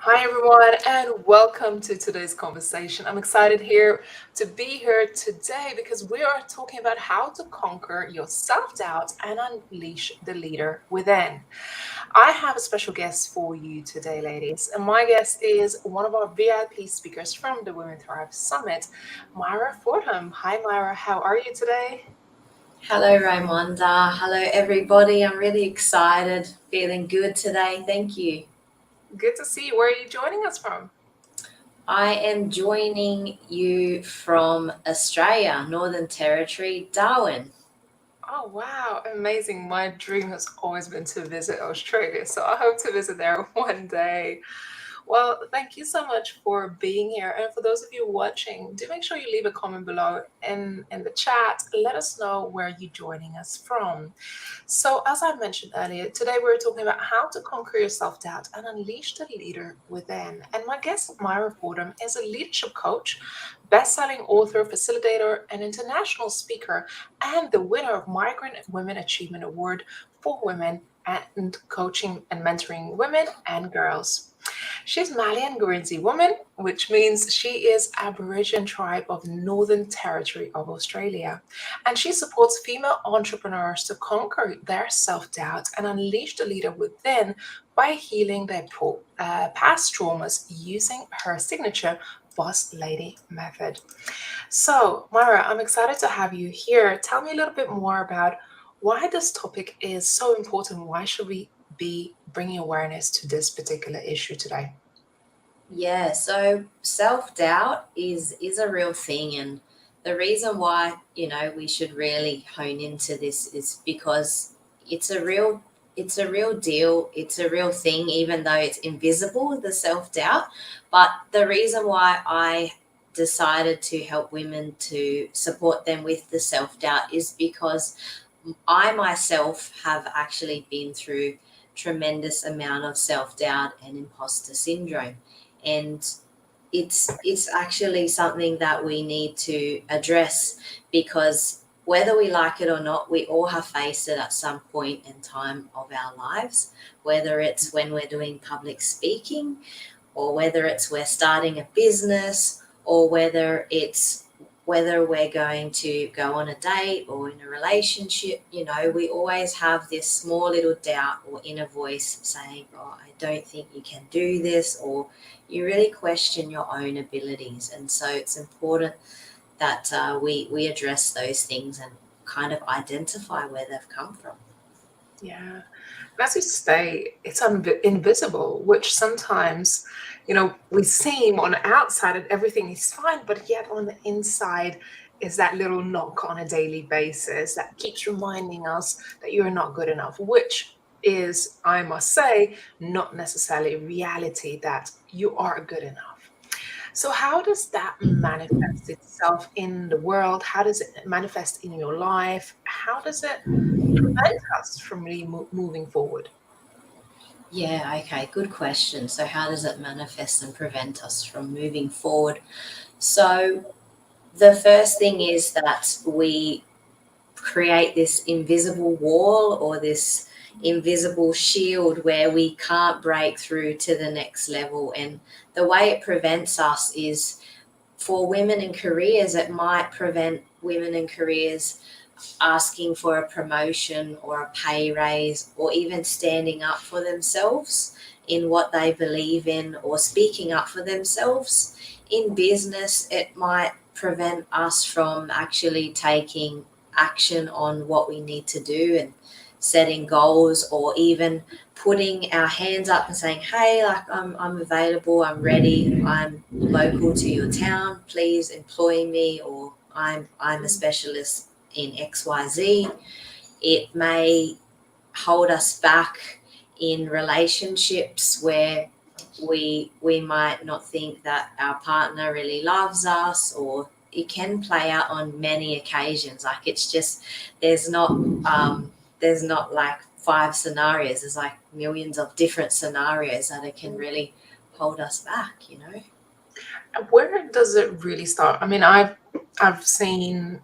Hi, everyone, and welcome to today's conversation. I'm excited here to be here today because we are talking about how to conquer your self doubt and unleash the leader within. I have a special guest for you today, ladies, and my guest is one of our VIP speakers from the Women Thrive Summit, Myra Fordham. Hi, Myra, how are you today? Hello, Raimonda. Hello, everybody. I'm really excited, feeling good today. Thank you. Good to see you. Where are you joining us from? I am joining you from Australia, Northern Territory, Darwin. Oh, wow. Amazing. My dream has always been to visit Australia, so I hope to visit there one day. Well, thank you so much for being here. And for those of you watching, do make sure you leave a comment below in the chat. Let us know where you're joining us from. So, as I mentioned earlier, today we're talking about how to conquer your self doubt and unleash the leader within. And my guest, Myra Fordham, is a leadership coach, best selling author, facilitator, and international speaker, and the winner of Migrant Women Achievement Award for Women and coaching and mentoring women and girls. She's Malian Guernsey woman, which means she is Aboriginal tribe of Northern Territory of Australia. And she supports female entrepreneurs to conquer their self-doubt and unleash the leader within by healing their past traumas using her signature Boss Lady method. So, Myra, I'm excited to have you here. Tell me a little bit more about why this topic is so important. Why should we be bringing awareness to this particular issue today? Yeah, so self-doubt is a real thing, and the reason why, we should really hone into this is because it's a real it's a real deal. It's a real thing, even though it's invisible, the self-doubt. But the reason why I decided to help women to support them with the self-doubt is because I myself have actually been through tremendous amount of self-doubt and imposter syndrome, and it's actually something that we need to address, because whether we like it or not, we all have faced it at some point in time of our lives, whether it's when we're doing public speaking, or whether it's we're starting a business, or whether we're going to go on a date or in a relationship. We always have this small little doubt or inner voice saying, oh, I don't think you can do this, or you really question your own abilities. And so it's important that we address those things and kind of identify where they've come from. Yeah. And as you say, it's invisible, which sometimes, we seem on the outside and everything is fine, but yet on the inside is that little knock on a daily basis that keeps reminding us that you're not good enough, which is, I must say, not necessarily reality that you are good enough. So, how does that manifest itself in the world? How does it manifest in your life? How does it prevent us from really moving forward? Yeah, okay, good question. So, how does it manifest and prevent us from moving forward? So, the first thing is that we create this invisible wall or this invisible shield where we can't break through to the next level. And the way it prevents us is, for women in careers, it might prevent women in careers asking for a promotion or a pay raise, or even standing up for themselves in what they believe in, or speaking up for themselves. In business, it might prevent us from actually taking action on what we need to do and setting goals, or even putting our hands up and saying, hey, like, I'm available, I'm ready, I'm local to your town, please employ me, or I'm a specialist in XYZ. It may hold us back in relationships where we might not think that our partner really loves us, or it can play out on many occasions. Like, it's just, there's not there's not like five scenarios. There's like millions of different scenarios that it can really hold us back. Where does it really start? I mean, I've seen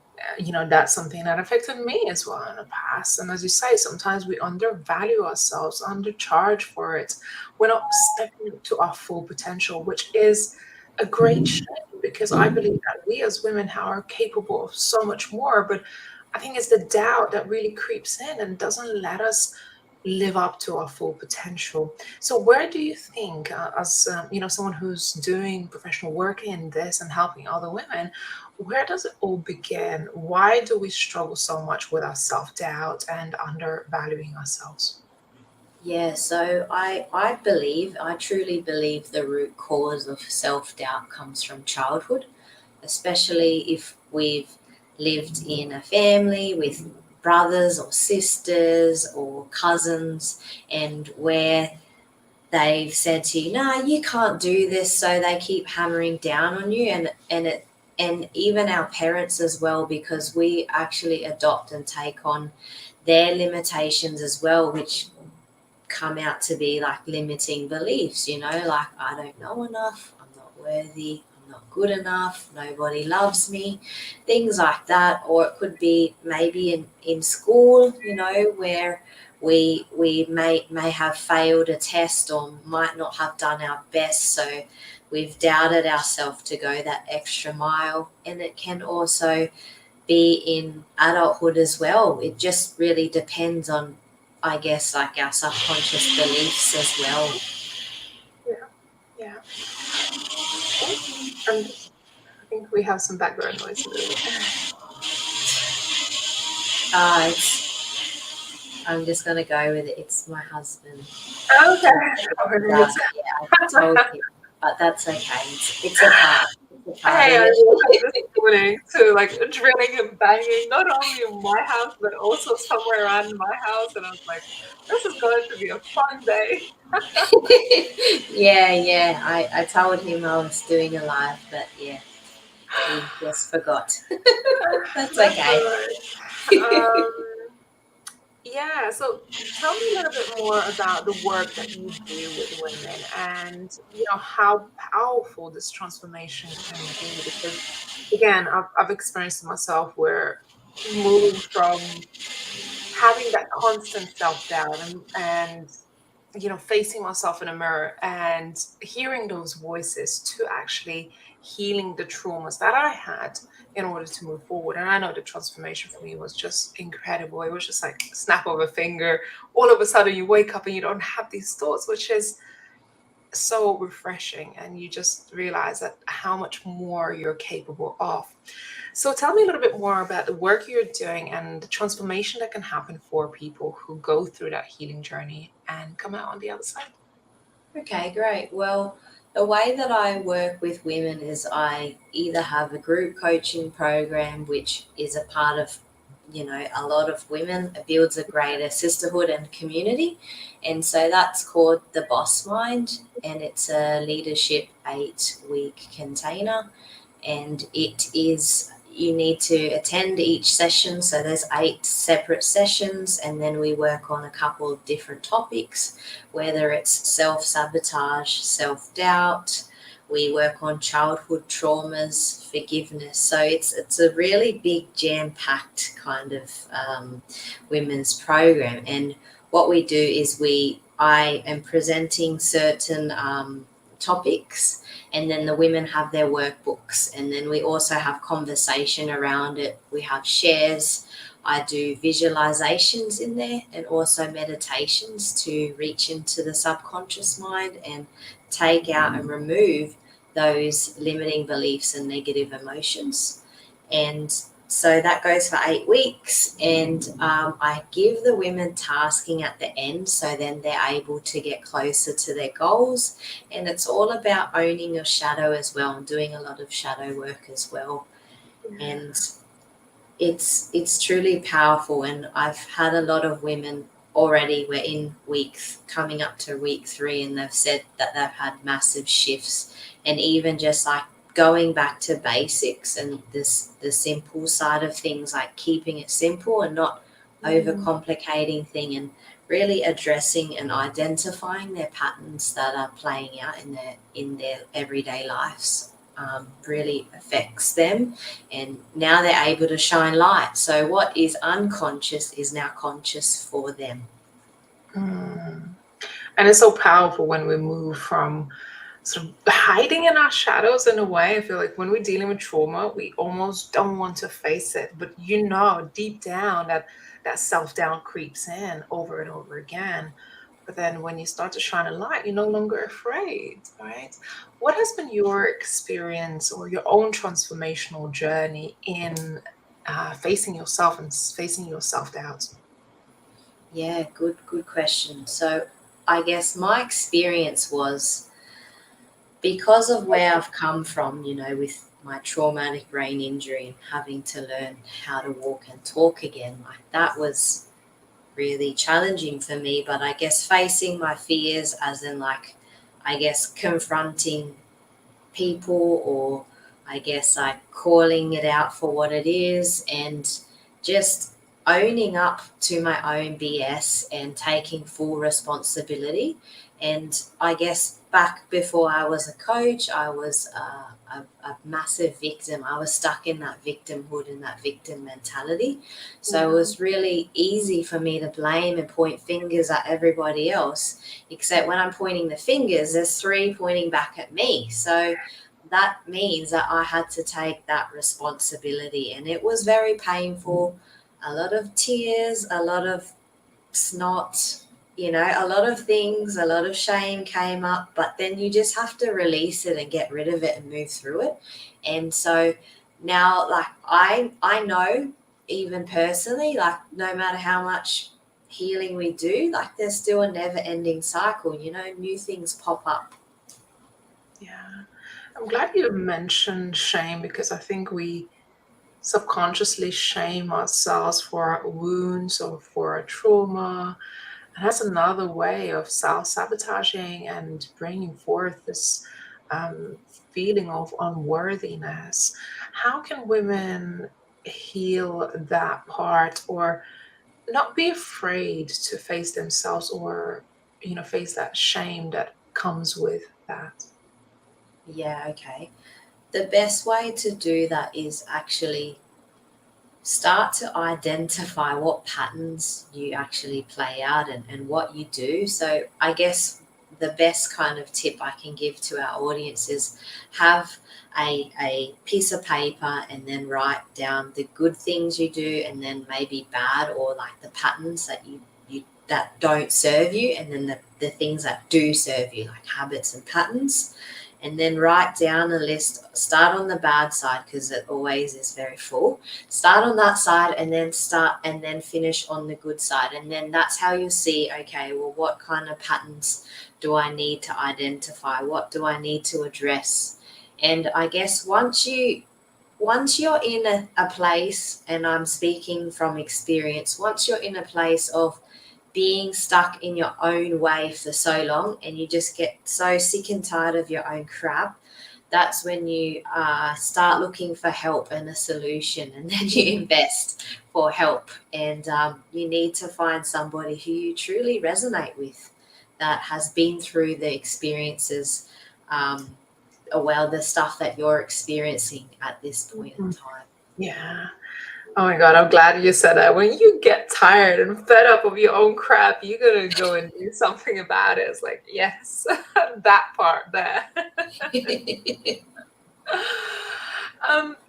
that's something that affected me as well in the past. And as you say, sometimes we undervalue ourselves, undercharge for it. We're not stepping to our full potential, which is a great shame, because I believe that we as women are capable of so much more. But I think it's the doubt that really creeps in and doesn't let us live up to our full potential. So where do you think, as someone who's doing professional work in this and helping other women, where does it all begin? Why do we struggle so much with our self-doubt and undervaluing ourselves? Yeah, so I truly believe the root cause of self doubt comes from childhood, especially if we've lived in a family with brothers or sisters or cousins, and where they've said to you, "No, you can't do this," so they keep hammering down on you, and even our parents as well, because we actually adopt and take on their limitations as well, which come out to be like limiting beliefs, like I don't know enough, I'm not worthy, I'm not good enough, nobody loves me, things like that. Or it could be maybe in school, where we may have failed a test or might not have done our best, so we've doubted ourselves to go that extra mile. And it can also be in adulthood as well. It just really depends on, I guess, like our subconscious beliefs as well. Yeah, yeah. Oh, I think we have some background noise a little bit. It's I'm just gonna go with it. It's my husband. Okay. Just No that, worries. yeah, I told him, but that's okay. It's a part. It's a part Hey, of I it. love this morning to like drilling and banging, not only in my house, but also somewhere around my house. And I was like, this is going to be a fun day. Yeah, yeah. I told him I was doing a live, but yeah, he just forgot. That's That's all okay. right. Um, yeah, so tell me a little bit more about the work that you do with women, and how powerful this transformation can be. Because again, I've experienced it myself, where moving from having that constant self-doubt and facing myself in a mirror and hearing those voices, to actually healing the traumas that I had in order to move forward. And I know the transformation for me was just incredible. It was just like a snap of a finger. All of a sudden you wake up and you don't have these thoughts, which is so refreshing, and you just realize that how much more you're capable of. So tell me a little bit more about the work you're doing and the transformation that can happen for people who go through that healing journey and come out on the other side. Okay, great. Well, the way that I work with women is I either have a group coaching program, which is a part of, a lot of women. It builds a greater sisterhood and community. And so that's called the Boss Mind, and it's a leadership 8-week container. And it is, you need to attend each session, so there's 8 separate sessions, and then we work on a couple of different topics, whether it's self-sabotage, self-doubt. We work on childhood traumas, forgiveness. So it's a really big jam-packed kind of women's program. And what we do is I am presenting certain topics, and then the women have their workbooks, and then we also have conversation around it. We have shares. I do visualizations in there, and also meditations to reach into the subconscious mind and take out and remove those limiting beliefs and negative emotions. And so that goes for 8 weeks, and I give the women tasking at the end, so then they're able to get closer to their goals. And it's all about owning your shadow as well, and doing a lot of shadow work as well. And it's truly powerful. And I've had a lot of women already, we're in coming up to week 3, and they've said that they've had massive shifts, and even just like going back to basics and the simple side of things, like keeping it simple and not Mm. overcomplicating thing, and really addressing and identifying their patterns that are playing out in their everyday lives. really affects them, and now they're able to shine light. So what is unconscious is now conscious for them. Mm. And it's so powerful when we move from sort of hiding in our shadows in a way. I feel like when we're dealing with trauma, we almost don't want to face it. But deep down that self-doubt creeps in over and over again. But then when you start to shine a light, you're no longer afraid, right? What has been your experience or your own transformational journey in facing yourself and facing your self-doubt? Yeah, good question. So I guess my experience was, because of where I've come from, with my traumatic brain injury and having to learn how to walk and talk again, like that was really challenging for me. But I guess facing my fears, as in, like, I guess confronting people, or I guess like calling it out for what it is, and just owning up to my own BS and taking full responsibility. And I guess back before I was a coach, I was a massive victim. I was stuck in that victimhood and that victim mentality. So it Yeah. was really easy for me to blame and point fingers at everybody else, except when I'm pointing the fingers, there's three pointing back at me. So that means that I had to take that responsibility, and it was very painful. A lot of tears, a lot of snot, a lot of things, a lot of shame came up, but then you just have to release it and get rid of it and move through it. And so now, like, I know, even personally, like, no matter how much healing we do, like, there's still a never ending cycle, new things pop up. Yeah. I'm glad you mentioned shame because I think we subconsciously shame ourselves for our wounds or for our trauma. And that's another way of self sabotaging and bringing forth this um, feeling of unworthiness. How can women heal that part or not be afraid to face themselves or, face that shame that comes with that? Yeah, okay. The best way to do that is actually start to identify what patterns you actually play out, and what you do. So I guess the best kind of tip I can give to our audience is have a piece of paper and then write down the good things you do, and then maybe bad, or like the patterns that you that don't serve you, and then the things that do serve you, like habits and patterns. And then write down a list. Start on the bad side, because it always is very full. Start on that side, and then finish on the good side. And then that's how you'll see, okay, well, what kind of patterns do I need to identify? What do I need to address? And I guess once you're in a place, and I'm speaking from experience, once you're in a place of being stuck in your own way for so long, and you just get so sick and tired of your own crap, that's when you start looking for help and a solution, and then you invest for help. And you need to find somebody who you truly resonate with, that has been through the experiences, well, the stuff that you're experiencing at this point in Mhm. time. Yeah. Oh my God, I'm glad you said that. When you get tired and fed up of your own crap, you're gonna go and do something about it. It's like, yes, that part there.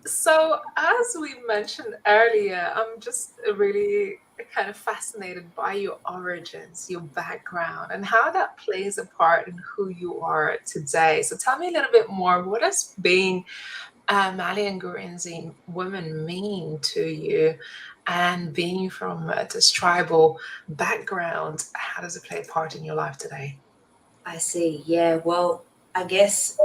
So as we mentioned earlier, I'm just really kind of fascinated by your origins, your background, and how that plays a part in who you are today. So tell me a little bit more. What does being Malian Guernsey women mean to you? And being from this tribal background, how does it play a part in your life today? I see. Yeah. Well, I guess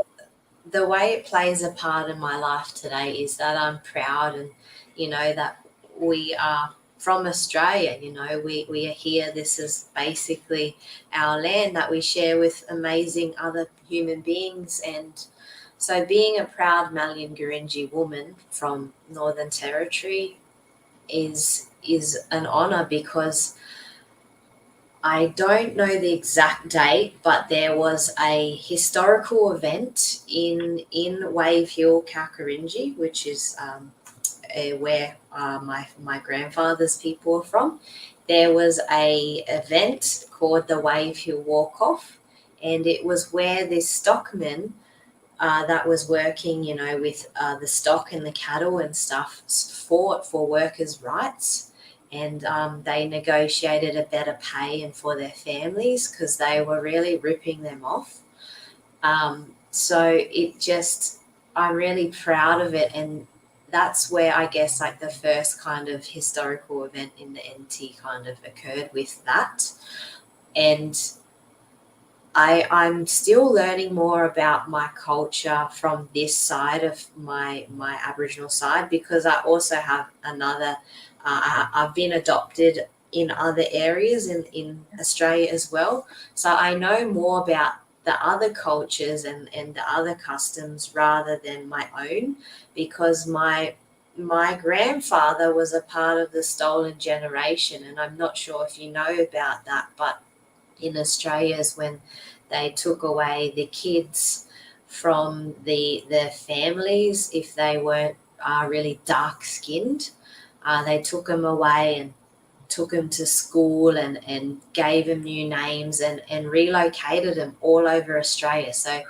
the way it plays a part in my life today is that I'm proud, and that we are from Australia. We are here. This is basically our land that we share with amazing other human beings. And so, being a proud Malian Gurindji woman from Northern Territory is an honor, because I don't know the exact date, but there was a historical event in Wave Hill, Kalkarinji, which is where my grandfather's people are from. There was a event called the Wave Hill Walk Off, and it was where this stockman that was working, with the stock and the cattle and stuff, fought for workers' rights, and they negotiated a better pay and for their families because they were really ripping them off. So it just, I'm really proud of it, and that's where I guess like the first kind of historical event in the NT kind of occurred with that. And I'm still learning more about my culture from this side of my Aboriginal side, because I also have another. I've been adopted in other areas in Australia as well, so I know more about the other cultures and the other customs rather than my own, because my grandfather was a part of the stolen generation, and I'm not sure if you know about that, but in Australia is when they took away the kids from their families if they weren't really dark skinned. They took them away and took them to school and gave them new names and relocated them all over Australia. So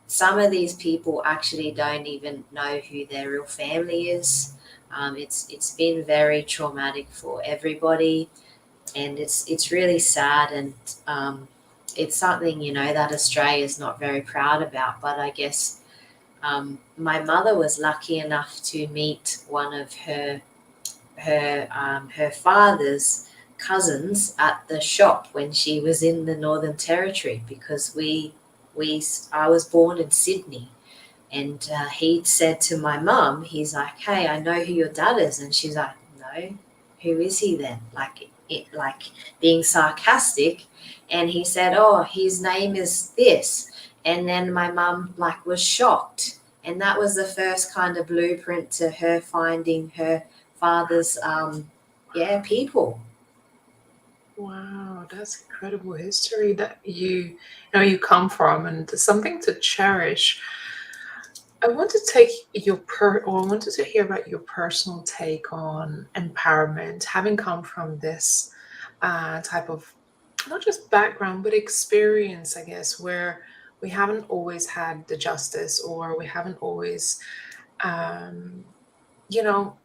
some of these people actually don't even know who their real family is. It's been very traumatic for everybody, and it's really sad, and it's something that Australia is not very proud about. But I guess my mother was lucky enough to meet one of her father's cousins at the shop when she was in the Northern Territory, because we I was born in Sydney. And he said to my mum, he's like, "Hey, I know who your dad is," and she's like, "No, who is he then?" Like being sarcastic, and he said, "Oh, his name is this," and then my mum like was shocked, and that was the first kind of blueprint to her finding her father's people. Wow, that's incredible history that you come from, and it's something to cherish. I want to take or I wanted to hear about your personal take on empowerment, having come from this type of not just background but experience, I guess, where we haven't always had the justice, or we haven't always, um, you know,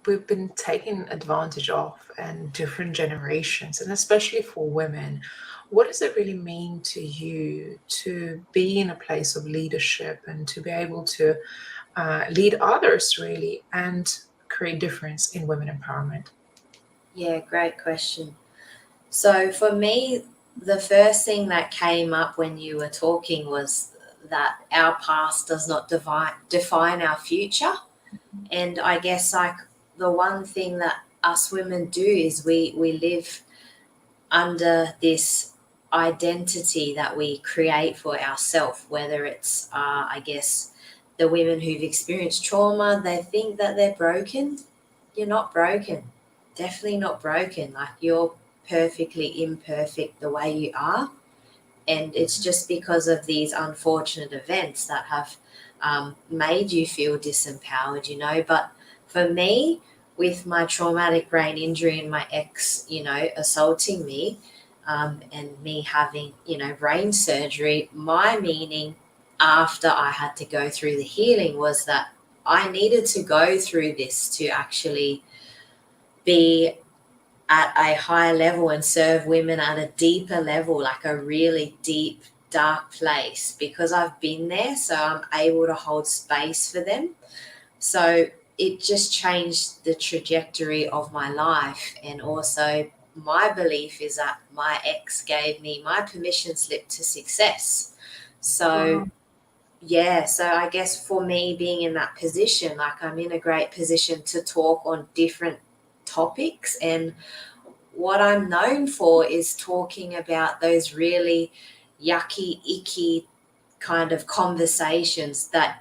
we've been taken advantage of, and different generations, and especially for women. What does it really mean to you to be in a place of leadership and to be able to lead others, really, and create difference in women empowerment? Yeah, great question. So for me, the first thing that came up when you were talking was that our past does not define our future. And I guess like the one thing that us women do is we live under this identity that we create for ourselves, whether it's I guess the women who've experienced trauma, they think that they're broken. You're not broken. Definitely not broken. Like you're perfectly imperfect the way you are. And it's just because of these unfortunate events that have made you feel disempowered. But for me, with my traumatic brain injury and my ex, assaulting me, and me having, brain surgery, my meaning after I had to go through the healing was that I needed to go through this to actually be at a higher level and serve women at a deeper level, like a really deep, dark place, because I've been there. So I'm able to hold space for them. So it just changed the trajectory of my life. And also, my belief is that my ex gave me my permission slip to success. So, Wow. yeah, so I guess for me being in that position, like I'm in a great position to talk on different topics. And what I'm known for is talking about those really yucky, icky kind of conversations that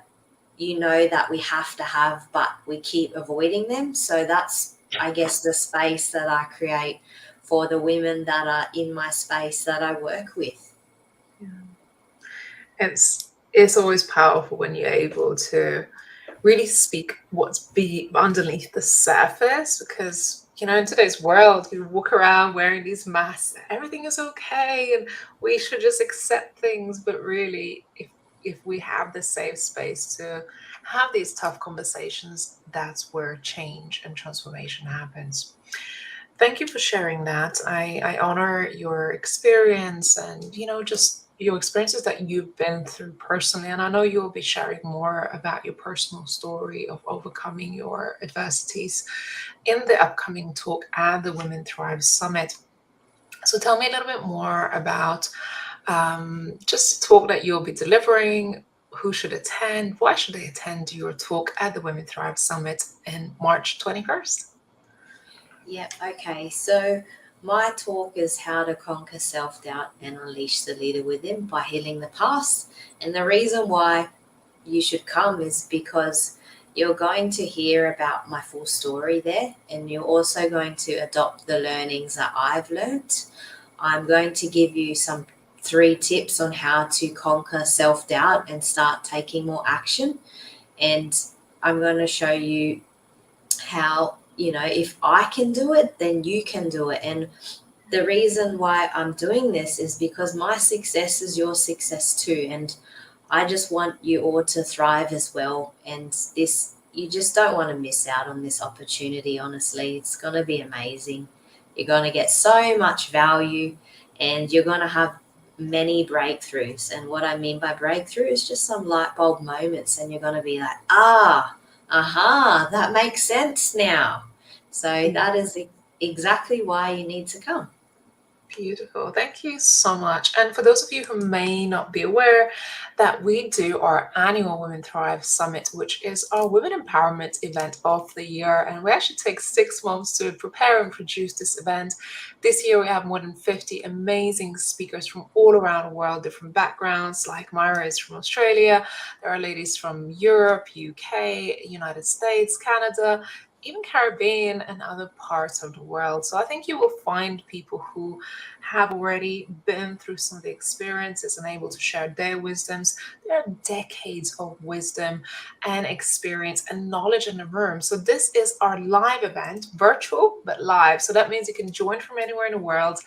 that we have to have, but we keep avoiding them. So that's, I guess, the space that I create for the women that are in my space that I work with. Yeah. It's always powerful when you're able to really speak what's underneath the surface, because in today's world we walk around wearing these masks, everything is okay and we should just accept things, but really if we have the safe space to have these tough conversations, that's where change and transformation happens. Thank you for sharing that. I honor your experience and, just your experiences that you've been through personally. And I know you'll be sharing more about your personal story of overcoming your adversities in the upcoming talk at the Women Thrive Summit. So tell me a little bit more about just the talk that you'll be delivering. Who should attend? Why should they attend your talk at the Women Thrive Summit in March 21st? Yep, okay. So my talk is how to conquer self doubt and unleash the leader within by healing the past. And the reason why you should come is because you're going to hear about my full story there, and you're also going to adopt the learnings that I've learnt. I'm going to give you some 3 tips on how to conquer self doubt and start taking more action. And I'm going to show you how, if I can do it, then you can do it. And the reason why I'm doing this is because my success is your success too. And I just want you all to thrive as well. And this, you just don't want to miss out on this opportunity, honestly. It's going to be amazing. You're going to get so much value and you're going to have many breakthroughs. And what I mean by breakthrough is just some light bulb moments. And you're going to be like, aha, that makes sense now. So that is exactly why you need to come. Beautiful. Thank you so much. And for those of you who may not be aware, that we do our annual Women Thrive Summit, which is our women empowerment event of the year. And we actually take 6 months to prepare and produce this event. This year, we have more than 50 amazing speakers from all around the world, different backgrounds, like Myra is from Australia. There are ladies from Europe, UK, United States, Canada, even Caribbean and other parts of the world. So I think you will find people who have already been through some of the experiences and able to share their wisdoms. There are decades of wisdom and experience and knowledge in the room. So this is our live event, virtual but live. So that means you can join from anywhere in the world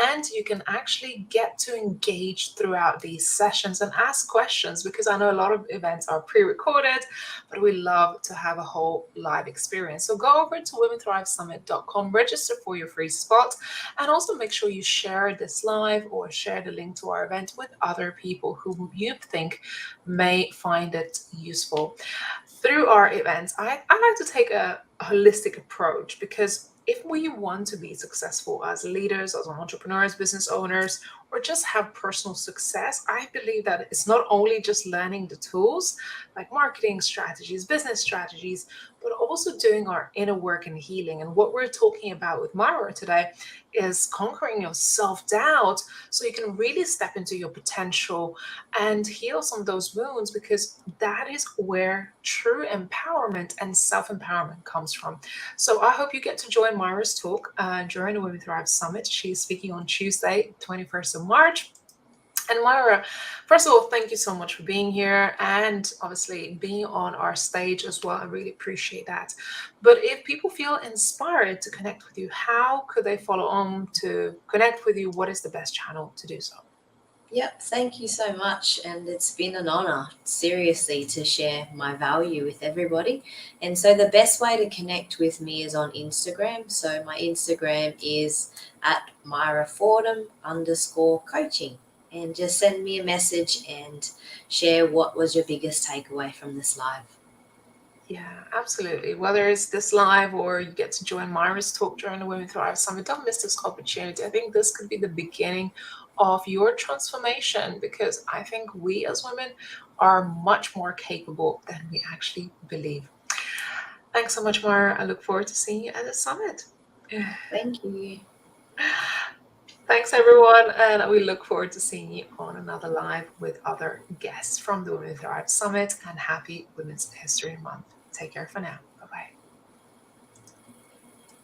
and you can actually get to engage throughout these sessions and ask questions, because I know a lot of events are pre-recorded, but we love to have a whole live experience. So go over to womenthrivesummit.com, register for your free spot, and also make sure you share this live or share the link to our event with other people who you think may find it useful. Through our events, I like to take a holistic approach, because if we want to be successful as leaders, as entrepreneurs, business owners, or just have personal success, I believe that it's not only just learning the tools like marketing strategies, business strategies, but also doing our inner work and healing. And what we're talking about with Myra today is conquering your self-doubt so you can really step into your potential and heal some of those wounds, because that is where true empowerment and self-empowerment comes from. So I hope you get to join Myra's talk during the Women Thrive Summit. She's speaking on Tuesday, 21st of March. And Myra, first of all, thank you so much for being here and obviously being on our stage as well. I really appreciate that. But if people feel inspired to connect with you, how could they follow on to connect with you? What is the best channel to do so? Yep, thank you so much. And it's been an honor, seriously, to share my value with everybody. And so the best way to connect with me is on Instagram. So my Instagram is at Myra Fordham _coaching. And just send me a message and share what was your biggest takeaway from this live. Yeah, absolutely. Whether it's this live or you get to join Myra's talk during the Women Thrive Summit, don't miss this opportunity. I think this could be the beginning of your transformation, because I think we as women are much more capable than we actually believe. Thanks so much, Myra. I look forward to seeing you at the summit. Thank you. Thanks, everyone. And we look forward to seeing you on another live with other guests from the Women Thrive Summit. And happy Women's History Month. Take care for now.